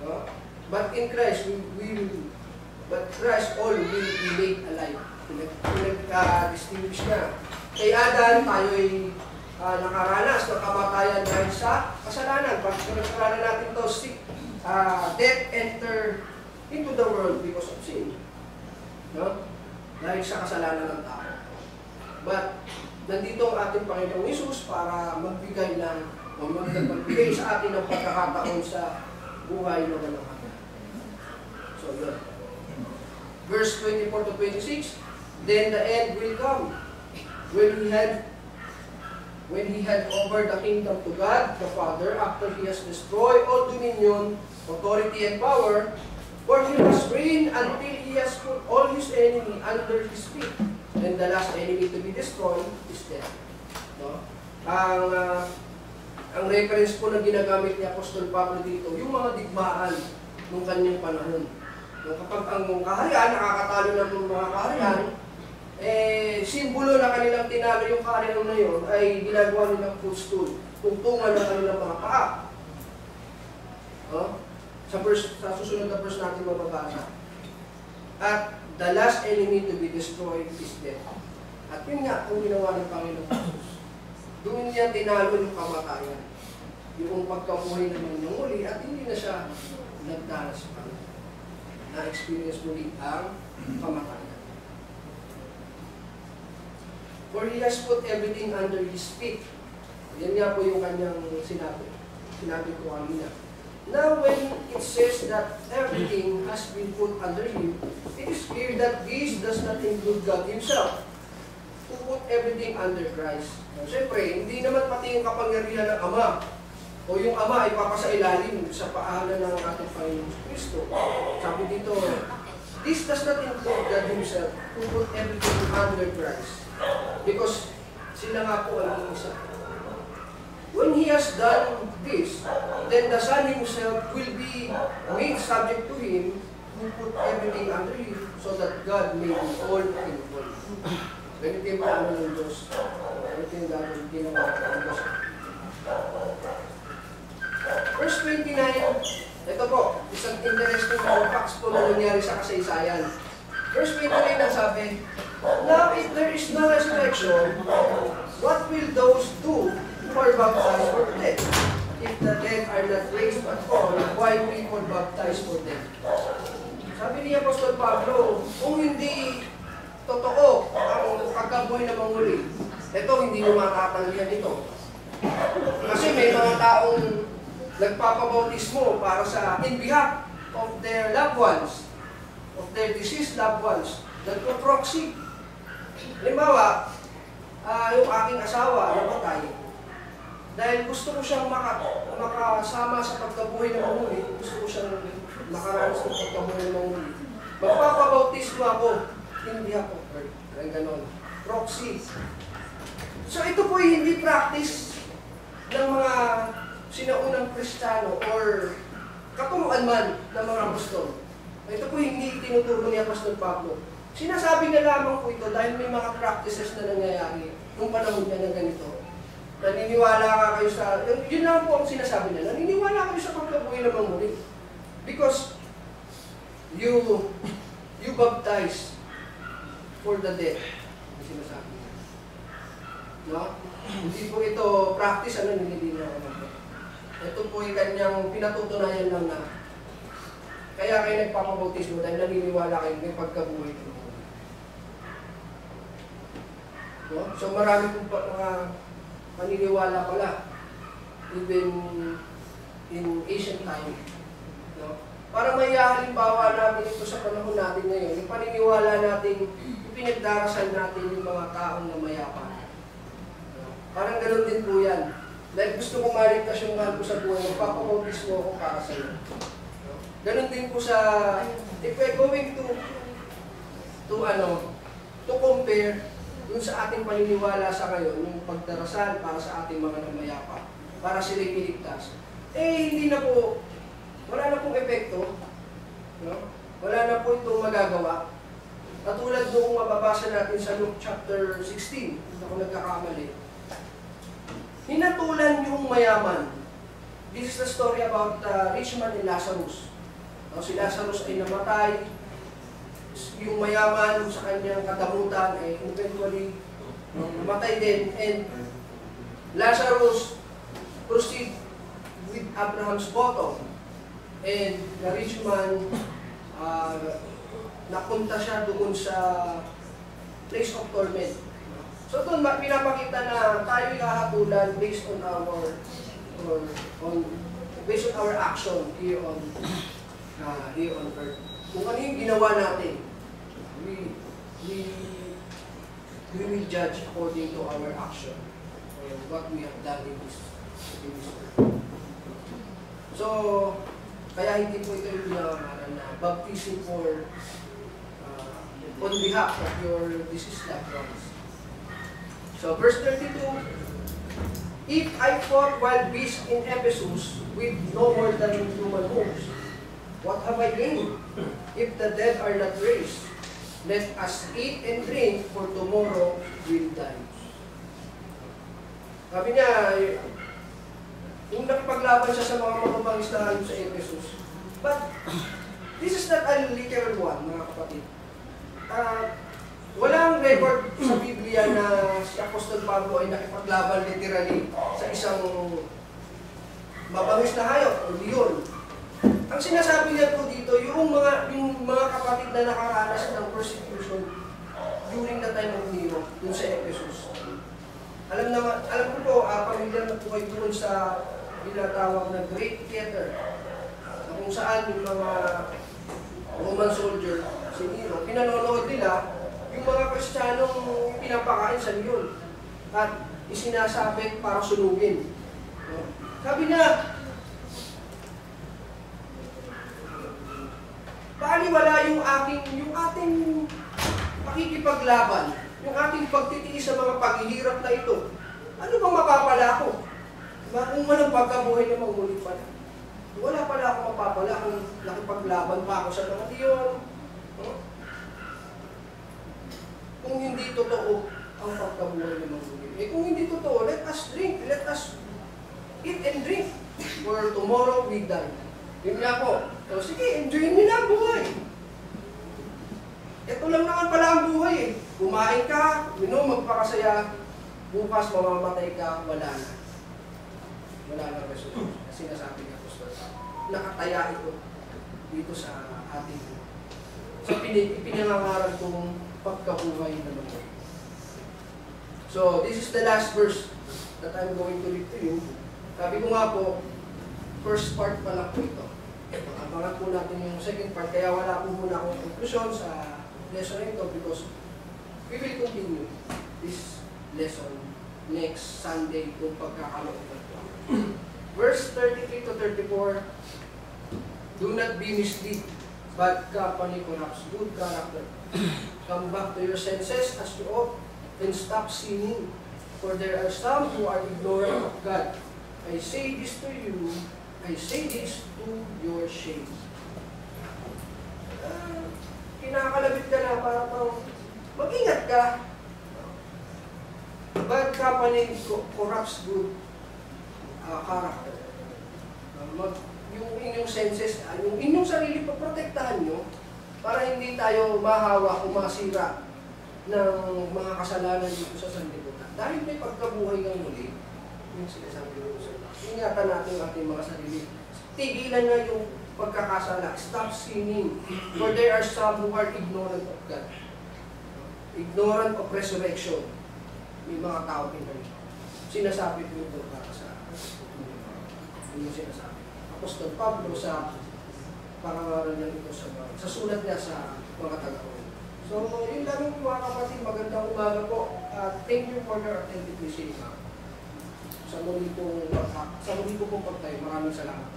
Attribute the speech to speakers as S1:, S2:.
S1: No? But in Christ, but Christ all will be made alive. Pinag-distinguish niya. Kay Adan, tayo'y nakaranas ng kamatayan dahil sa kasalanan. Pag pinagkaranan natin ito, death enter into the world because of sin. No? Dahil sa kasalanan ng tao. But, nandito ang ating Panginoong Hesus para magbigay sa atin ng pagkakataon sa buhay na walang hanggan. So, yun. Verse 24 to 26, then the end will come when he had offered the kingdom to God the Father after he has destroyed all dominion, authority, and power, for he must reign until he has put all his enemy under his feet. And the last enemy to be destroyed is death. No? Ang reference po na ginagamit ni Apostol Pablo dito, yung mga digmaan ng kanyang panahon. Kapag ang kaharian, nakakatalo na ng mga kaharian, simbolo na kanilang tinalo yung kaharian na yun ay ginagawa nilang footstool, tungtungan ng kanilang mga paa. Sa susunod na verse natin mababasa. At the last enemy to be destroyed is death. At yun nga ang ginawa ng Panginoon Jesus. Doon niya tinalo yung kamatayan. Yung pagkabuhay naman yung muli at hindi na siya nagdanas pa. Na-experience muli ang kamatayan. For he has put everything under his feet. Yan nga po yung kanyang sinabi. Sinabi ko kanina. Now, when it says that everything has been put under him, it is clear that this does not include God himself, who put everything under Christ. Siyempre, hindi naman pati yung kapangyarihan ng Ama, o yung Ama ay papasailalim sa paanan ng ating Panginoon Kristo. Sabi dito, this does not include God himself, who put everything under Christ. Because sila nga po ang isa. When he has done this, then the Son himself will be made subject to him who put everything under him, so that God may be all in all. Ganito yung paano ng Diyos. Ganito yung gagawin ginawa ng Diyos. Verse 29, ito po, isang interesting facts po na nangyari sa kasaysayan. Verse 29 ang sabi, now if there is no resurrection, what will those do who are baptized for death? If the dead are not raised at all, why people baptize for death? Sabi ni Apostol Pablo, kung hindi totoo ang pagkabuhay na manguli, ito hindi mo matatanggihan ito. Kasi may mga taong nagpapabautismo para sa in behalf of their loved ones, of their deceased loved ones, nagpo-proxy. Halimbawa, yung aking asawa namatay, dahil gusto ko siyang makasama sa pagkabuhay ng manguli, gusto ko siyang makaranas ng pagkabuhay ng manguli, magpapabautismo ako, hindi ako, ay ganon, proxy. So ito po hindi practice ng mga sinaunang Kristiyano or katuruan man ng mga apostol. Ito po hindi tinuturo ni Apostol Pablo. Sinasabi na lamang po ito dahil may mga practices na nangyayari nung panahon niya na ganito. Naniniwala ka kayo sa, yun lang po ang sinasabi niya, naniniwala kayo sa pagkabuhay ng manguli. Because you baptize for the dead. Ang sinasabi niya. No? Hindi po ito practice, hindi na naman. Ito po yung kanyang pinatutunayan lang na kaya kayo nagpapabautismo dahil naniniwala kayo may pagkabuhay ng manguli. No? So marami pong mga paniniwala pala, even in ancient time. No? Para may halimbawa natin ito sa panahon natin ngayon, yung paniniwala natin, yung pinagdarasal natin yung mga taong na mayapa. No? Parang ganoon din po yan. Dahil gusto kong maligtas yung mahal ko sa buhay, magpapabautismo ako para sa iyo. No? Ganoon din po sa, if we're going to compare dun sa ating paniniwala sa ngayon, yung pagdarasal para sa ating mga namayapa, para sila'y iligtas, hindi na po, wala na pong epekto, no? Wala na po itong magagawa. Katulad noong mababasa natin sa Luke chapter 16, kung ako nagkakamali, hinatulan yung mayaman this is the story about rich man and Lazarus. Si Lazarus ay namatay, yung mayaman sa kanyang kadamutan ay eventually namatay din, and Lazarus proceed with Abraham's bottom, and the rich man napunta siya doon sa place of torment. So doon pinapakita na tayo hahatulan based on our action here on earth. Kung ano yung ginawa natin, we will judge according to our action and what we have done in this earth. So, kaya hindi po ito yung na baptism for on behalf of your deceased loved ones. So, verse 32, if I fought wild beasts in Ephesus with no more than human hosts, what have I gained? If the dead are not raised, let us eat and drink, for tomorrow will die. Sabi niya, yung nakipaglaban siya sa mga mababang islahan sa Ephesus. But, this is not a literal one, mga kapatid. Walang record sa Biblia na si Apostol Pablo ay nakipaglaban literally sa isang mabangis na hayop o leon. Ang sinasabi niya po dito, yung mga kapatid na nakaranas ng persecution during the time of Nero dun sa Ephesus. Alam ko po, pamilyar na po kayo doon sa binatawag na Great Theater, kung saan yung mga Roman soldier, si Nero, pinanonood nila yung mga Kristiyanong pinapakain sa leon at isinasabit para sunugin. Sabi niya, baliwala yung ating pakikipaglaban, yung ating pagtitiis sa mga paghihirap na ito. Ano bang mapapala ko? Kung walang pagkabuhay na magulit pa na. Wala pala akong mapapala kung nakipaglaban pa ako sa mga leon. Kung hindi totoo ang pagkabuhay ng mga buhay. Kung hindi totoo, let us drink, let us eat and drink, for tomorrow we die. Yun nga po. So, sige, enjoy nyo na ang buhay. Ito lang naman pala ang buhay eh. Kumain ka, magpakasaya, bukas mamamatay ka, wala na. Wala na resulta. Kasi nasabi nga po, nakataya ito dito sa ating sa pinangangaral kong pagkabuhay na naman. So, this is the last verse that I'm going to read to you. Sabi ko nga po, first part pa lang po ito. Abangan po natin yung second part, kaya wala po muna akong conclusion sa lesson na ito because we will continue this lesson next Sunday kung pagkakaloon na po. Verse 33 to 34, do not be misled. Bad company corrupts good character. Come back to your senses as you ought and stop sinning. For there are some who are ignorant of God. I say this to you, I say this to your shame. Kinakalabit ka na para pang mag-ingat ka. Bad company corrupts good character. Yung inyong senses, yung inyong sarili paprotektahan nyo para hindi tayo mahawa o masira ng mga kasalanan dito sa sanlibutan. Dahil may pagkabuhay ng muli, yung sinasabi ko sa ingatan natin ang ating mga sarili. Tigilan na yung pagkakasala. Stop sinning. For there are some who are ignorant of God. Ignorant of resurrection. May mga tao pinag sinasabi ko ito para sa yung sinasabi. Apostol Pablo sa pangangaral niya ito sa sulat niya sa mga taga-Rome. So, yun lang mga kapatid, magandang umaga po. Thank you for your attentive listening. Sa muli po pong pagtayo, maraming salamat.